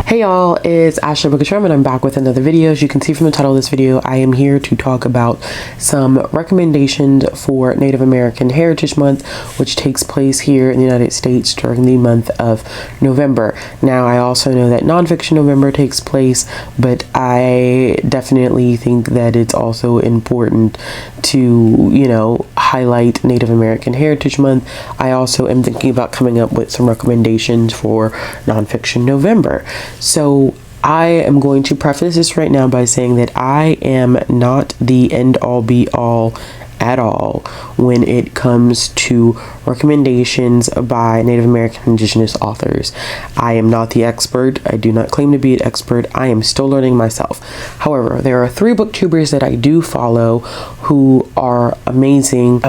Hey y'all, it's Ashley Bookishrealm and I'm back with another video. As you can see from the title of this video, I am here to talk about some recommendations for Native American Heritage Month, which takes place here in the United States during the month of November. Now, I also know that Nonfiction November takes place, but I definitely think that it's also important to, highlight Native American Heritage Month. I also am thinking about coming up with some recommendations for Nonfiction November. So I am going to preface this right now by saying that I am not the end all be all at all when it comes to recommendations by Native American Indigenous authors. I am not the expert. I do not claim to be an expert. I am still learning myself. However, there are 3 booktubers that I do follow who are amazing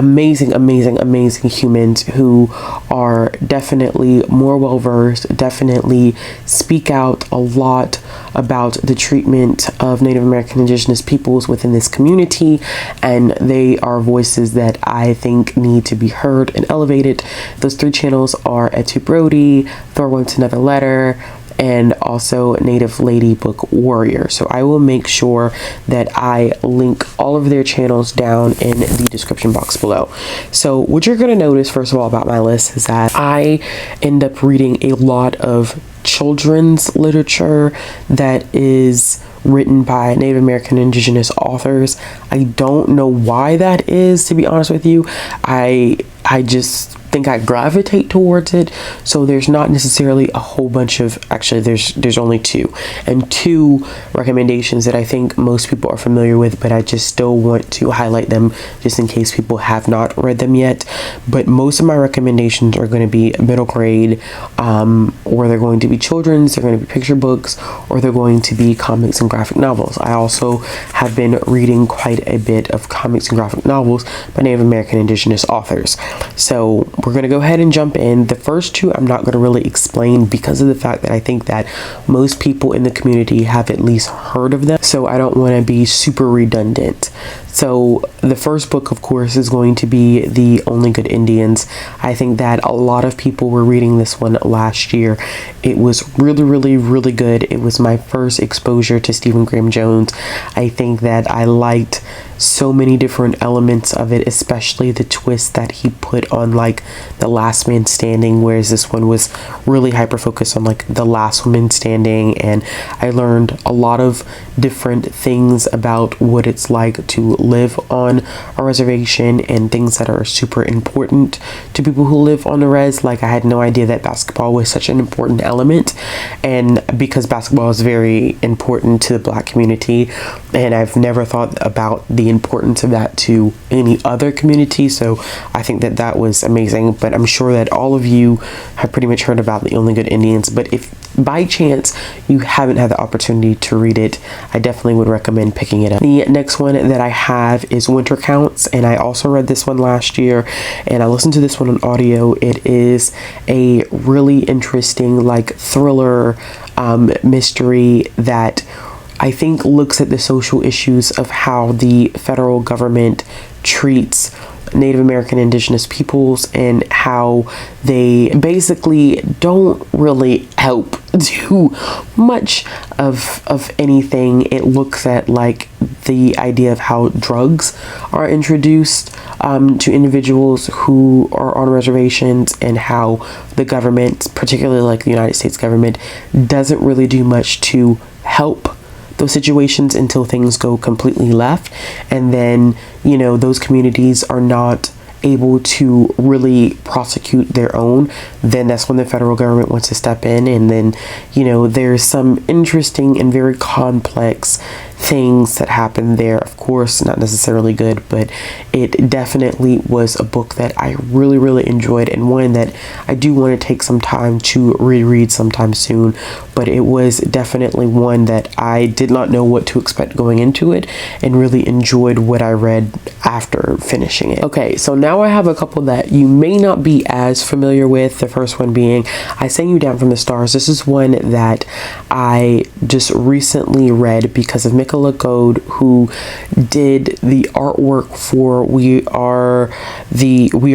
humans who are definitely more well-versed, definitely speak out a lot about the treatment of Native American Indigenous peoples within this community, and they are voices that I think need to be heard and elevated. Those 3 channels are Etu Brody, Thor Wants Another Letter, and also Native Lady Book Warrior. So I will make sure that I link all of their channels down in the description box below. So what you're going to notice, first of all, about my list is that I end up reading a lot of children's literature that is written by Native American Indigenous authors. I don't know why that is, to be honest with you. I just think I gravitate towards it. So there's not necessarily a whole bunch of, actually there's only 2 recommendations that I think most people are familiar with, but I just still want to highlight them just in case people have not read them yet. But most of my recommendations are going to be middle grade, or they're going to be children's, they're going to be picture books, or they're going to be comics and graphic novels. I also have been reading quite a bit of comics and graphic novels by Native American Indigenous authors. So we're going to go ahead and jump in. The first 2 I'm not going to really explain because of the fact that I think that most people in the community have at least heard of them, so I don't want to be super redundant. So the first book, of course, is going to be The Only Good Indians. I think that a lot of people were reading this one last year. It was really good. It was my first exposure to Stephen Graham Jones. I think that I liked so many different elements of it, especially the twist that he put on like the last man standing, whereas this one was really hyper focused on like the last woman standing. And I learned a lot of different things about what it's like to live on a reservation and things that are super important to people who live on the res. Like, I had no idea that basketball was such an important element, and because basketball is very important to the Black community, and I've never thought about the importance of that to any other community. So I think that that was amazing. But I'm sure that all of you have pretty much heard about The Only Good Indians, but if by chance you haven't had the opportunity to read it, I definitely would recommend picking it up. The next one that I have is Winter Counts, and I also read this one last year, and I listened to this one on audio. It is a really interesting like thriller mystery that I think looks at the social issues of how the federal government treats Native American Indigenous peoples and how they basically don't really help do much of anything. It looks at like the idea of how drugs are introduced to individuals who are on reservations, and how the government, particularly like the United States government, doesn't really do much to help those situations until things go completely left. And then, those communities are not able to really prosecute their own, then that's when the federal government wants to step in. And then, there's some interesting and very complex things that happen there. Of course, not necessarily good, but it definitely was a book that I really enjoyed, and one that I do want to take some time to reread sometime soon. But it was definitely one that I did not know what to expect going into it, and really enjoyed what I read after finishing it. Okay, so now I have a couple that you may not be as familiar with. The first one being I Sang You Down from the Stars. This is one that I just recently read because of mixed Nicola Goad, who did the artwork for We Are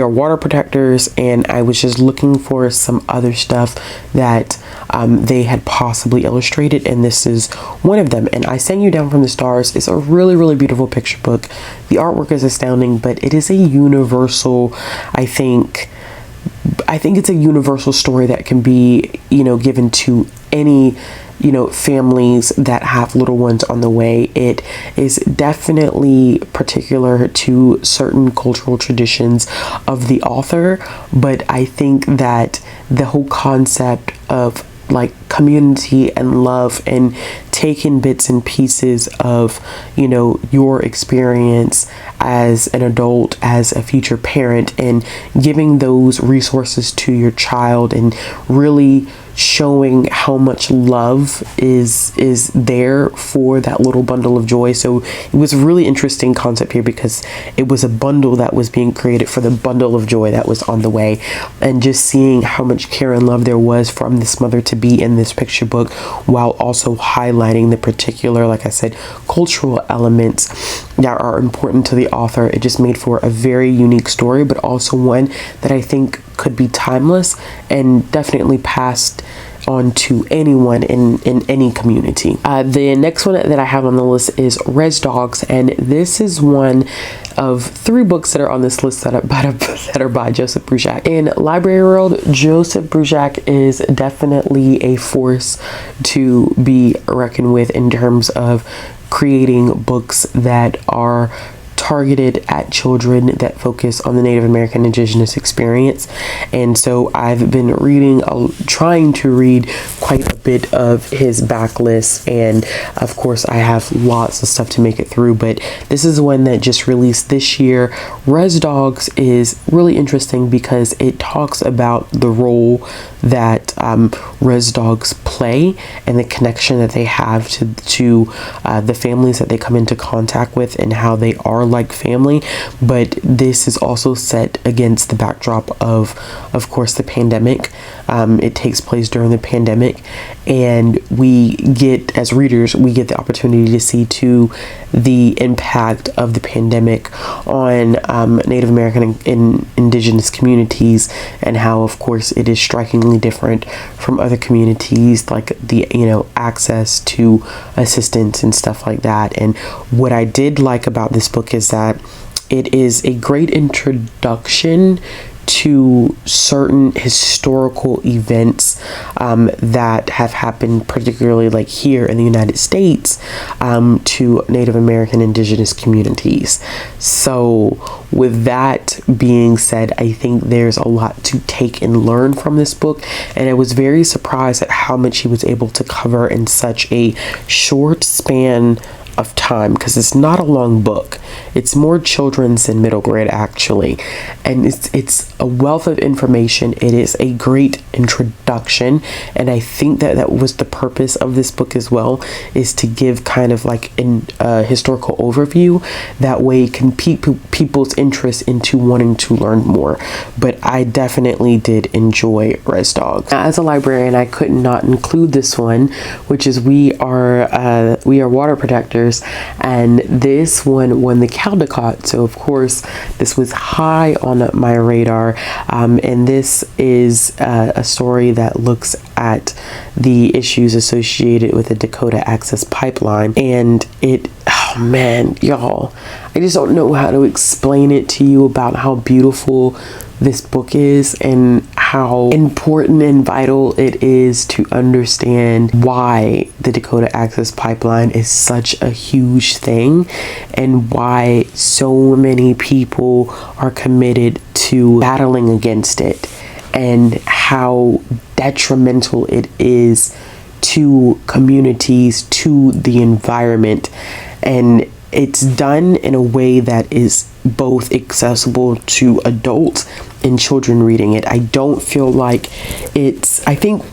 Water Protectors, and I was just looking for some other stuff that they had possibly illustrated, and this is one of them. And I Send You Down from the Stars is a really, really beautiful picture book. The artwork is astounding, but it is a universal, I think it's a universal story that can be, given to any, families that have little ones on the way. It is definitely particular to certain cultural traditions of the author, but I think that the whole concept of like community and love and taking bits and pieces of your experience as an adult, as a future parent, and giving those resources to your child and really showing how much love is there for that little bundle of joy. So it was a really interesting concept here because it was a bundle that was being created for the bundle of joy that was on the way, and just seeing how much care and love there was from this mother to be in this picture book, while also highlighting the particular, like I said, cultural elements that are important to the author. It just made for a very unique story, but also one that I think could be timeless and definitely passed on to anyone in any community. The next one that I have on the list is Res Dogs, and this is one of 3 books that are on this list that are by Joseph Bruchac. In library world, Joseph Bruchac is definitely a force to be reckoned with in terms of creating books that are targeted at children, that focus on the Native American Indigenous experience. And so I've been trying to read quite a bit of his backlist, and of course I have lots of stuff to make it through, but this is one that just released this year. Res Dogs is really interesting because it talks about the role that res dogs play and the connection that they have to the families that they come into contact with, and how they are like family. But this is also set against the backdrop of course, the pandemic. It takes place during the pandemic, and as readers, we get the opportunity to see too the impact of the pandemic on Native American and Indigenous communities, and how, of course, it is strikingly different from other communities, like the access to assistance and stuff like that. And what I did like about this book is that it is a great introduction to certain historical events that have happened, particularly like here in the United States, to Native American Indigenous communities. So with that being said, I think there's a lot to take and learn from this book, and I was very surprised at how much he was able to cover in such a short span of time, because it's not a long book. It's more children's than middle grade, actually, and it's a wealth of information. It is a great introduction, and I think that was the purpose of this book as well, is to give kind of like a historical overview. That way it can pique people's interest into wanting to learn more. But I definitely did enjoy Res Dogs. As a librarian, I could not include this one, which is We Are Water Protectors, and this one won the Caldecott. So of course this was high on my radar, and this is a story that looks at the issues associated with the Dakota Access Pipeline, and oh man, y'all, I just don't know how to explain it to you about how beautiful this book is and how important and vital it is to understand why the Dakota Access Pipeline is such a huge thing, and why so many people are committed to battling against it, and how detrimental it is to communities, to the environment. And it's done in a way that is both accessible to adults and children reading it. I don't feel like I think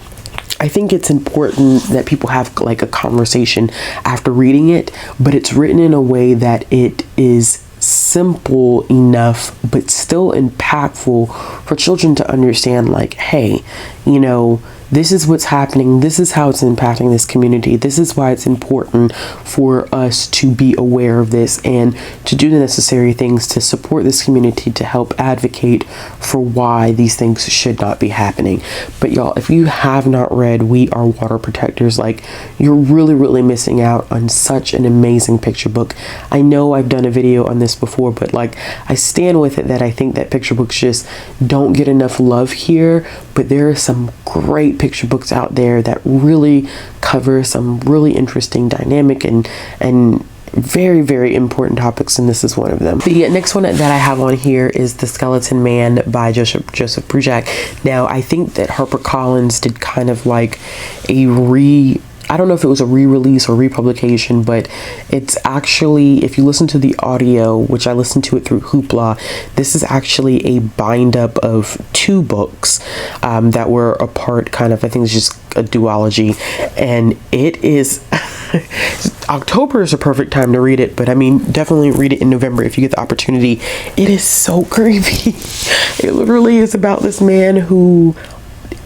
it's important that people have like a conversation after reading it, but it's written in a way that it is simple enough but still impactful for children to understand, like, hey, this is what's happening, this is how it's impacting this community, this is why it's important for us to be aware of this and to do the necessary things to support this community, to help advocate for why these things should not be happening. But y'all, if you have not read We Are Water Protectors, like, you're really missing out on such an amazing picture book. I know I've done a video on this before, but like, I stand with it that I think that picture books just don't get enough love here, but there are some great picture books out there that really cover some really interesting dynamic and very important topics, and this is one of them. The next one that I have on here is The Skeleton Man by Joseph Brujak. Now, I think that HarperCollins did kind of like I don't know if it was a re-release or republication, but it's actually, if you listen to the audio, which I listened to it through Hoopla, this is actually a bind up of 2 books that were a part, kind of, I think it's just a duology, and it is October is a perfect time to read it, but I mean, definitely read it in November if you get the opportunity. It is so creepy. It literally is about this man who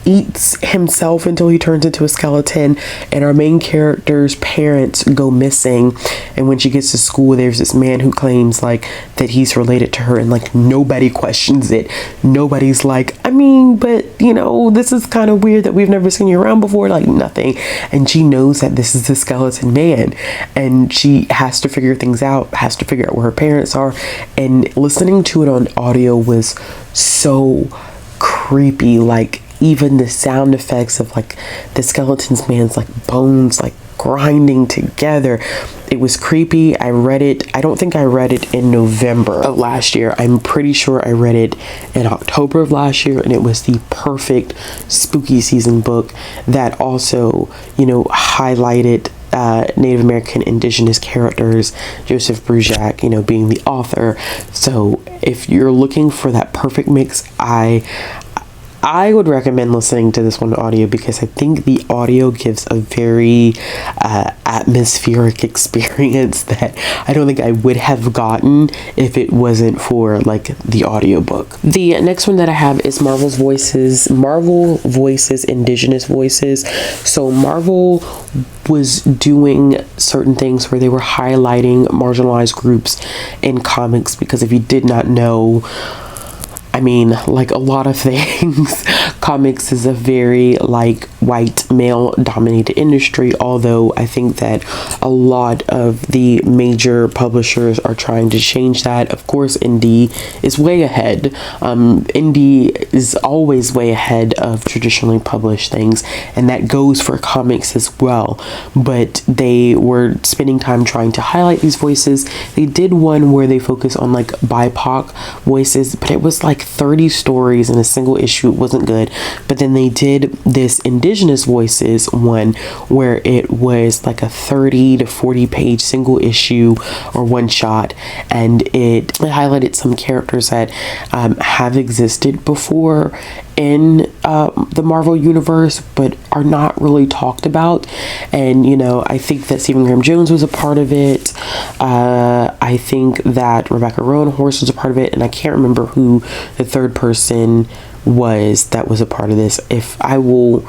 eats himself until he turns into a skeleton, and our main character's parents go missing, and when she gets to school, there's this man who claims like that he's related to her, and like nobody questions it. Nobody's like, I mean, but you know, this is kind of weird that we've never seen you around before, like nothing. And she knows that this is the skeleton man, and she has to figure things out, has to figure out where her parents are, and listening to it on audio was so creepy. Like, even the sound effects of like the skeleton's man's like bones like grinding together, it was creepy. I read it, I don't think I read it in November of last year. I'm pretty sure I read it in October of last year, and it was the perfect spooky season book that also, you know, highlighted Native American indigenous characters, Joseph Brujak, you know, being the author. So if you're looking for that perfect mix, I would recommend listening to this one audio, because I think the audio gives a very atmospheric experience that I don't think I would have gotten if it wasn't for like the audiobook. The next one that I have is Marvel Voices Indigenous Voices. So Marvel was doing certain things where they were highlighting marginalized groups in comics, because if you did not know, I mean, like a lot of things, comics is a very like white male dominated industry, although I think that a lot of the major publishers are trying to change that. Of course, indie is way ahead. Indie is always way ahead of traditionally published things, and that goes for comics as well. But they were spending time trying to highlight these voices. They did one where they focus on like BIPOC voices, but it was like 30 stories in a single issue. It wasn't good. But then they did this Indigenous Voices one where it was like a 30 to 40 page single issue or one shot, and it highlighted some characters that have existed before in the Marvel universe but are not really talked about. And you know, I think that Stephen Graham Jones was a part of it. I think that Rebecca Roanhorse was a part of it, and I can't remember who the third person was that was a part of this. If I will,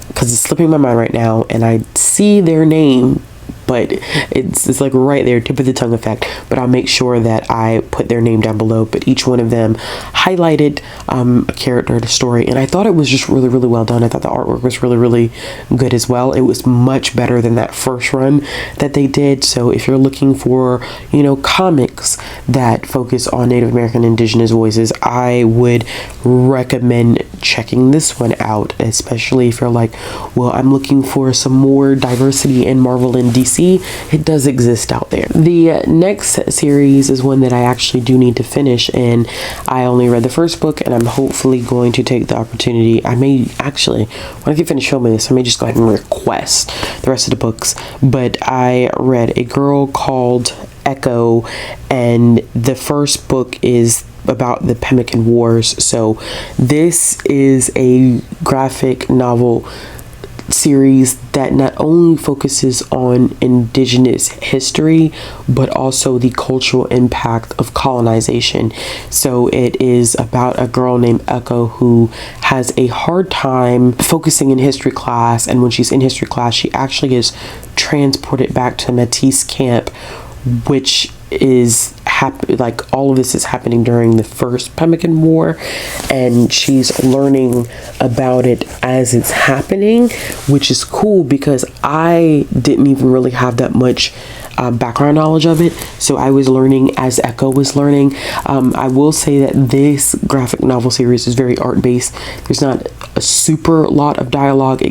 because it's slipping my mind right now and I see their name, but it's like right there, tip of the tongue effect, but I'll make sure that I put their name down below. But each one of them highlighted a character, a story, and I thought it was just really well done. I thought the artwork was really good as well. It was much better than that first run that they did. So if you're looking for, you know, comics that focus on Native American indigenous voices, I would recommend checking this one out, especially if you're like, well, I'm looking for some more diversity in Marvel and DC. It does exist out there. The next series is one that I actually do need to finish, and I only read the first book, and I'm hopefully going to take the opportunity. I may actually, when I get finished filming this, I may just go ahead and request the rest of the books. But I read A Girl Called Echo, and the first book is about the Pemmican Wars. So this is a graphic novel series that not only focuses on indigenous history but also the cultural impact of colonization. So it is about a girl named Echo who has a hard time focusing in history class, and when she's in history class she actually is transported back to Matisse camp, which is like all of this is happening during the first Pemmican War, and she's learning about it as it's happening, which is cool because I didn't even really have that much background knowledge of it, so I was learning as Echo was learning. I will say that this graphic novel series is very art-based. There's not a super lot of dialogue.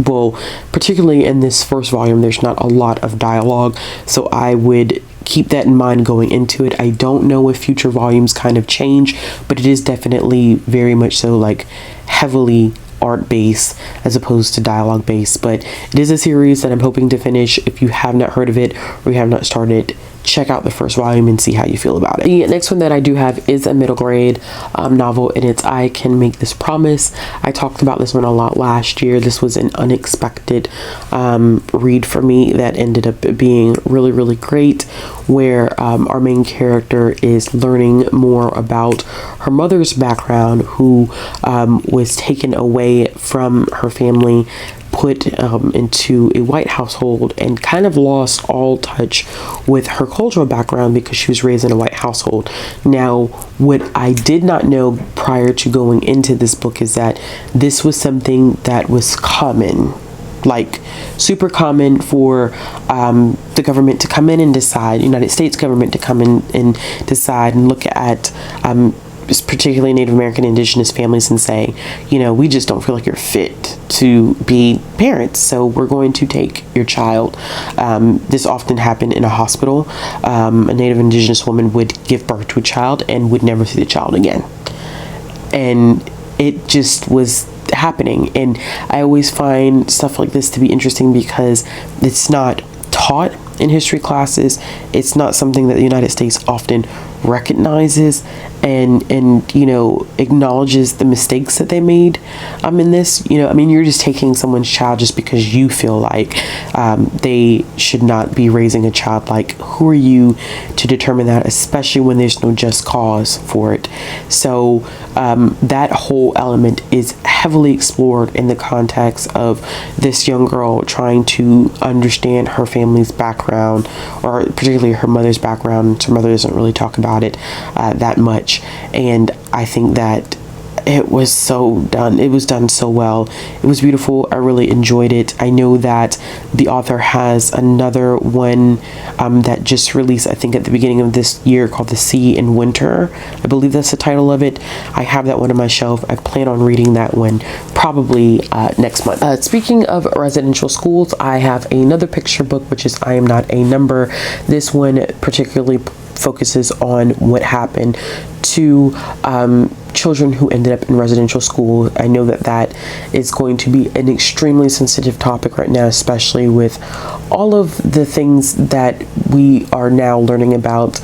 Well, particularly in this first volume, there's not a lot of dialogue, so I would keep that in mind going into it. I don't know if future volumes kind of change, but it is definitely very much so like heavily art based as opposed to dialogue based. But it is a series that I'm hoping to finish. If you have not heard of it or you have not started, check out the first volume and see how you feel about it. The next one that I do have is a middle grade novel, and it's I Can Make This Promise. I talked about this one a lot last year. This was an unexpected read for me that ended up being really, really great, where our main character is learning more about her mother's background, who was taken away from her family, put into a white household, and kind of lost all touch with her cultural background because she was raised in a white household. Now, what I did not know prior to going into this book is that this was something that was common, like super common for the government to come in and decide, United States government to come in and decide and look at particularly Native American indigenous families and say, we just don't feel like you're fit to be parents, so we're going to take your child. This often happened in a hospital. A Native indigenous woman would give birth to a child and would never see the child again. And it just was happening. And I always find stuff like this to be interesting because it's not taught in history classes. It's not something that the United States often recognizes and acknowledges the mistakes that they made in this. You're just taking someone's child just because you feel like they should not be raising a child. Like, who are you to determine that, especially when there's no just cause for it? So that whole element is heavily explored in the context of this young girl trying to understand her family's background, or particularly her mother's background. Her mother doesn't really talk about it that much, and I think that it was done so well. It was beautiful. I really enjoyed it. I know that the author has another one that just released, I think at the beginning of this year, called The Sea in Winter. I believe that's the title of it. I have that one on my shelf. I plan on reading that one probably next month. Speaking of residential schools, I have another picture book, which is I Am Not a Number. This one particularly focuses on what happened to children who ended up in residential school. I know that is going to be an extremely sensitive topic right now, especially with all of the things that we are now learning about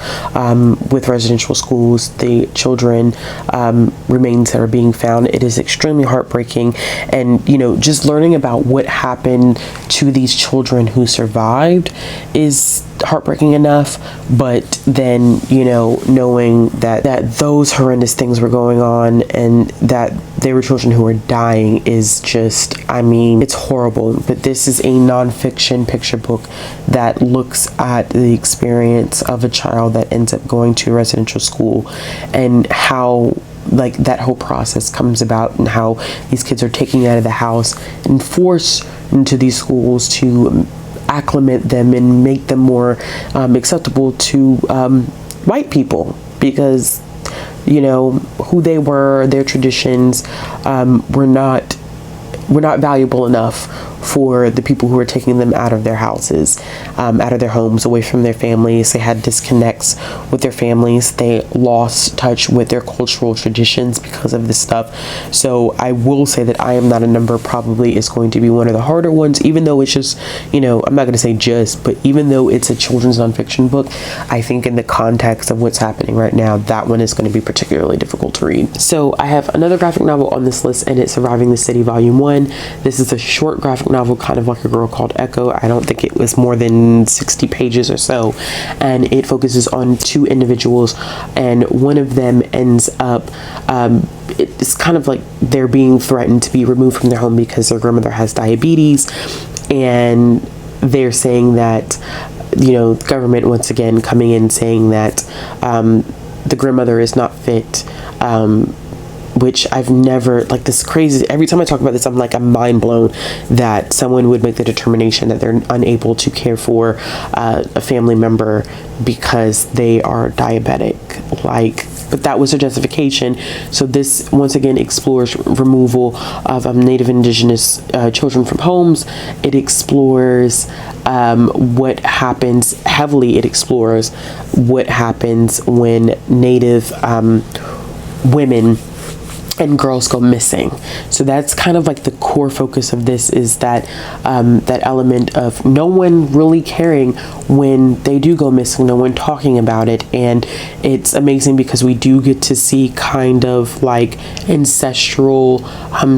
with residential schools, the children remains that are being found. It is extremely heartbreaking, and just learning about what happened to these children who survived is heartbreaking enough, but then knowing that those horrendous things were going on and that they were children who were dying is just, it's horrible. But this is a nonfiction picture book that looks at the experience of a child that ends up going to a residential school and how that whole process comes about, and how these kids are taken out of the house and forced into these schools to acclimate them and make them more acceptable to white people, because who they were, their traditions were not valuable enough for the people who were taking them out of their houses, out of their homes, away from their families. They had disconnects with their families. They lost touch with their cultural traditions because of this stuff. So I will say that I Am Not a Number probably is going to be one of the harder ones, even though it's just, I'm not going to say just, but even though it's a children's nonfiction book, I think in the context of what's happening right now, that one is going to be particularly difficult to read. So I have another graphic novel on this list, and it's Surviving the City Volume 1. This is a short graphic novel, kind of like A Girl Called Echo. I don't think it was more than 60 pages or so, and it focuses on two individuals, and one of them ends up it's kind of like they're being threatened to be removed from their home because their grandmother has diabetes, and they're saying that, you know, government once again coming in saying that the grandmother is not fit, which I've never, like, this crazy, every time I talk about this, I'm mind blown that someone would make the determination that they're unable to care for a family member because they are diabetic. But that was a justification. So this once again explores removal of Native Indigenous children from homes. It explores what happens, heavily it explores what happens when Native women and girls go missing. So that's kind of like the core focus of this, is that that element of no one really caring when they do go missing, no one talking about it. And it's amazing because we do get to see kind of like ancestral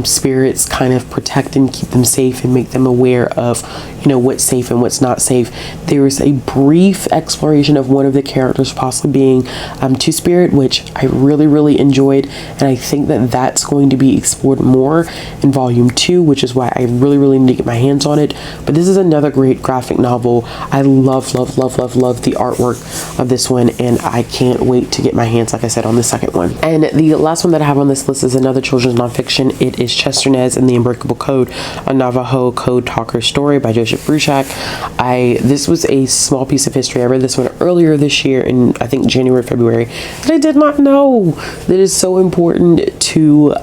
spirits kind of protect and keep them safe and make them aware of, you know, what's safe and what's not safe. There is a brief exploration of one of the characters possibly being Two-Spirit, which I really enjoyed, and I think that that's going to be explored more in volume 2, which is why I really need to get my hands on it. But this is another great graphic novel. I love the artwork of this one, and I can't wait to get my hands, like I said, on the second one. And the last one that I have on this list is another children's nonfiction. It is Chester Nez and the Unbreakable Code, a Navajo Code Talker story by Joseph Bruchac. This was a small piece of history. I read this one earlier this year in, I think, January, February, that I did not know that is so important to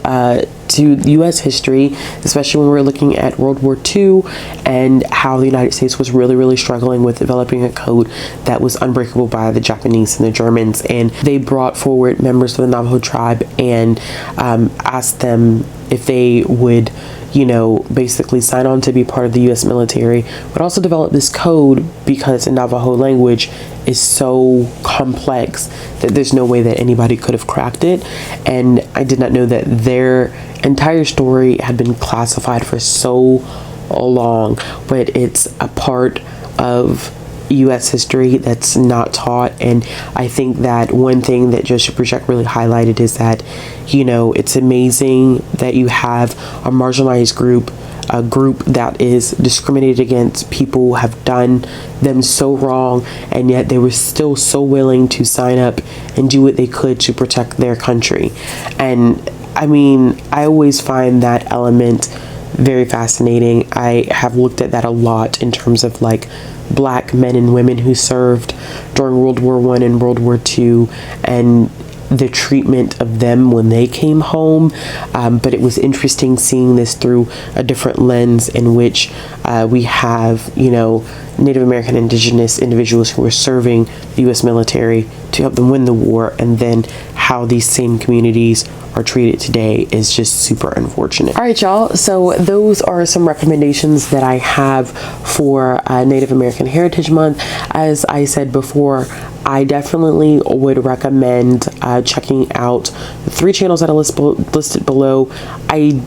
U.S. history, especially when we're looking at World War II and how the United States was really struggling with developing a code that was unbreakable by the Japanese and the Germans. And they brought forward members of the Navajo tribe and asked them if they would, you know, basically sign on to be part of the U.S. military, but also develop this code because the Navajo language is so complex that there's no way that anybody could have cracked it. And I did not know that their entire story had been classified for so long, but it's a part of U.S. history that's not taught. And I think that one thing that Joseph Bruchac really highlighted is that, you know, it's amazing that you have a marginalized group, a group that is discriminated against, people who have done them so wrong, and yet they were still so willing to sign up and do what they could to protect their country. And I mean, I always find that element very fascinating. I have looked at that a lot in terms of like Black men and women who served during World War I and World War II, and the treatment of them when they came home. But it was interesting seeing this through a different lens in which we have, you know, Native American Indigenous individuals who were serving the U.S. military to help them win the war, and then how these same communities are treated today is just super unfortunate. All right, y'all, so those are some recommendations that I have for Native American Heritage Month. As I said before, I definitely would recommend checking out the 3 channels that are listed below. I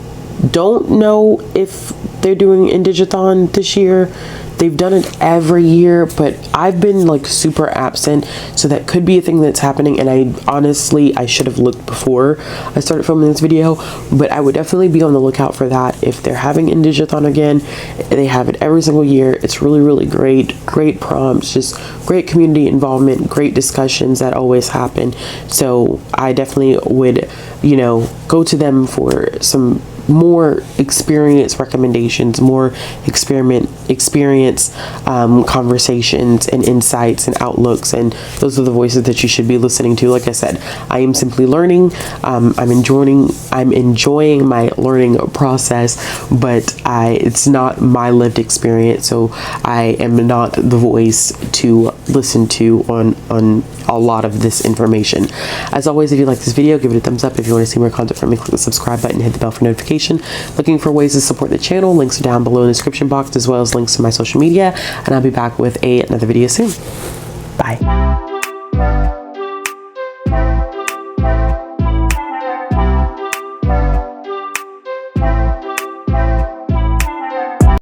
don't know if they're doing Indigathon this year. They've done it every year, but I've been like super absent, so that could be a thing that's happening. And I should have looked before I started filming this video, but I would definitely be on the lookout for that. If they're having Indigathon again, they have it every single year. It's really great prompts, just great community involvement, great discussions that always happen. So I definitely would, you know, go to them for some more experience recommendations, more experience conversations and insights and outlooks, and those are the voices that you should be listening to. Like I said, I am simply learning. I'm enjoying my learning process, but it's not my lived experience, so I am not the voice to listen to on a lot of this information. As always, if you like this video, give it a thumbs up. If you want to see more content from me, click the subscribe button, hit the bell for notification. Looking for ways to support the channel, links are down below in the description box, as well as links to my social media, and I'll be back with another video soon. Bye.